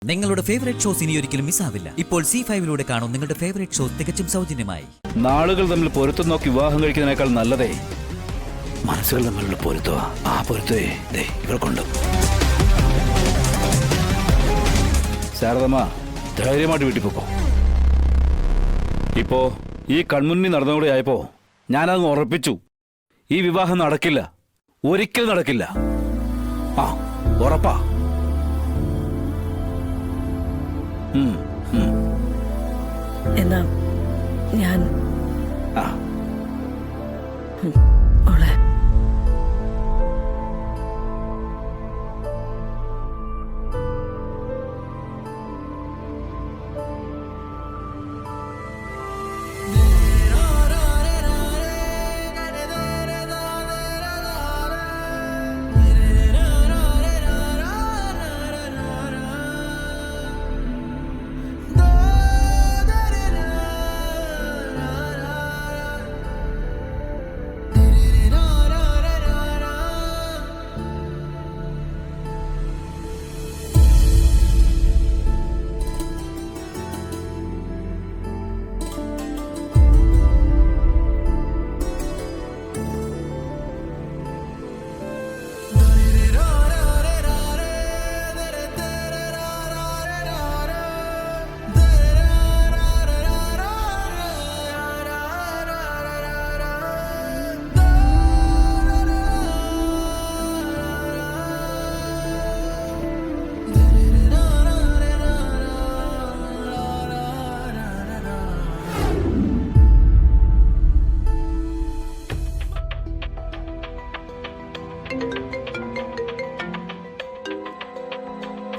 നിങ്ങളുടെ favourite shows ഇനി ഒരിക്കലും മിസ്സാവില്ല. ഇപ്പോൾ C5 കാണും നിങ്ങളുടെ ഫേവറേറ്റ് ഷോസ് തികച്ചും സൗജന്യമായി. നാളുകൾ തമ്മിൽ പൊരുത്തം നോക്കി വിവാഹം കഴിക്കുന്നതിനേക്കാൾ നല്ലതേ മനസ്സുകൾ തമ്മിലുള്ള പൊരുത്തമാ. ആ പൊരുത്തേ ഇവർക്കുണ്ട്. ശാരദമ്മ ധൈര്യമായിട്ട് വീട്ടിൽ പോക്കോ. ഇപ്പോ ഈ കൺമുന്നിൽ നടന്നുകൂടെ ആയപ്പോ ഞാനത് ഉറപ്പിച്ചു, ഈ വിവാഹം നടക്കില്ല, ഒരിക്കലും നടക്കില്ല. ആ ഉറപ്പാ. എന്നാ ഞാൻ ആ ഓളെ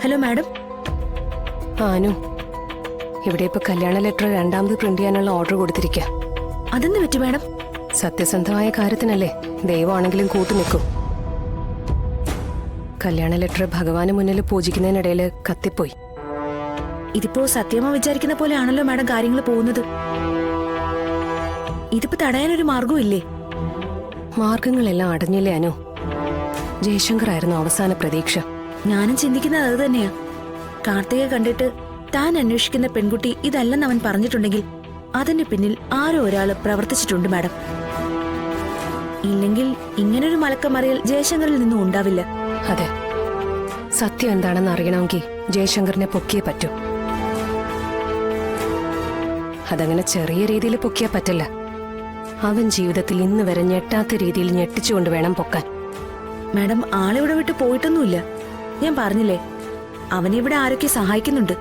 ഹലോ മാഡം. ആനു, ഇവിടെ ഇപ്പൊ കല്യാണ ലെറ്റർ രണ്ടാമത് പ്രിന്റ് ചെയ്യാനുള്ള ഓർഡർ കൊടുത്തിരിക്കുക. അതെന്ത് പറ്റി മാഡം? സത്യസന്ധമായ കാര്യത്തിനല്ലേ, ദൈവമാണെങ്കിലും കൂട്ടു നിൽക്കും. കല്യാണ ലെറ്റർ ഭഗവാന് മുന്നിൽ പൂജിക്കുന്നതിനിടയിൽ കത്തിപ്പോയി. ഇതിപ്പോ സത്യമ്മ വിചാരിക്കുന്ന പോലെയാണല്ലോ മാഡം കാര്യങ്ങൾ പോകുന്നത്. ഇതിപ്പോ തടയാനൊരു മാർഗവും ഇല്ലേ? മാർഗങ്ങളെല്ലാം അടഞ്ഞില്ലേ അനു? ജയശങ്കർ ആയിരുന്നു അവസാന പ്രതീക്ഷ. ഞാനും ചിന്തിക്കുന്നത് അത് തന്നെയാ. കാർത്തികയെ കണ്ടിട്ട് താൻ അന്വേഷിക്കുന്ന പെൺകുട്ടി ഇതല്ലെന്ന് അവൻ പറഞ്ഞിട്ടുണ്ടെങ്കിൽ അതിന് പിന്നിൽ ആരോ ഒരാള് പ്രവർത്തിച്ചിട്ടുണ്ട് മാഡം. ഇല്ലെങ്കിൽ ഇങ്ങനൊരു മലക്കമറിയൽ ജയശങ്കറിൽ നിന്നും ഉണ്ടാവില്ല. അതെ, സത്യം എന്താണെന്ന് അറിയണമെങ്കിൽ ജയശങ്കറിനെ പൊക്കിയേ പറ്റൂ. അതങ്ങനെ ചെറിയ രീതിയിൽ പൊക്കിയാ പറ്റില്ല. അവൻ ജീവിതത്തിൽ ഇന്ന് വരെ ഞെട്ടാത്ത രീതിയിൽ ഞെട്ടിച്ചുകൊണ്ട് വേണം പൊക്കാൻ. മാഡം ആളിവിടെ വിട്ട് പോയിട്ടൊന്നുമില്ല. ഞാൻ പറഞ്ഞില്ലേ, അവനിവിടെ ആരൊക്കെ സഹായിക്കുന്നുണ്ട്.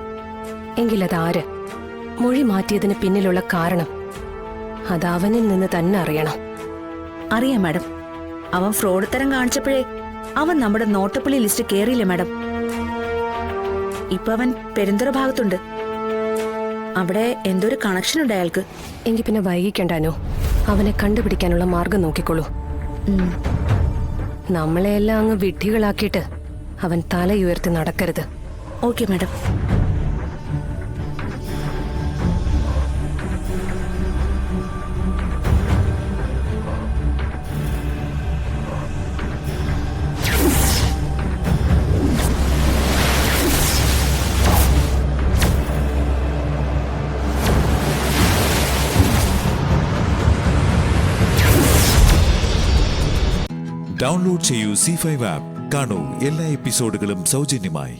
എങ്കിലതാര്? മൊഴി മാറ്റിയതിന് പിന്നിലുള്ള കാരണം അത് അവനിൽ നിന്ന് തന്നെ അറിയണം. അറിയാം മാഡം. അവൻ ഫ്രോഡ് തരം കാണിച്ചപ്പോഴേ അവൻ നമ്മുടെ നോട്ടപ്പള്ളി ലിസ്റ്റ് കേറിയില്ലേ മാഡം? ഇപ്പൊ അവൻ പെരുന്തറ ഭാഗത്തുണ്ട്. അവിടെ എന്തോ ഒരു കണക്ഷൻ ഉണ്ട് അയാൾക്ക്. എങ്കിൽ പിന്നെ വൈകിക്കണ്ടാനോ, അവനെ കണ്ടുപിടിക്കാനുള്ള മാർഗം നോക്കിക്കോളൂ. നമ്മളെയെല്ലാം അങ്ങ് വിഡ്ഢികളാക്കിയിട്ട് അവൻ തലയുയർത്തി നടക്കരുത്. Okay madam. ഡൗൺലോഡ് ചെയ്യൂ C5 ആപ്പ്. കാണൂ എല്ലാ എപ്പിസോഡുകളും സൗജന്യമായി.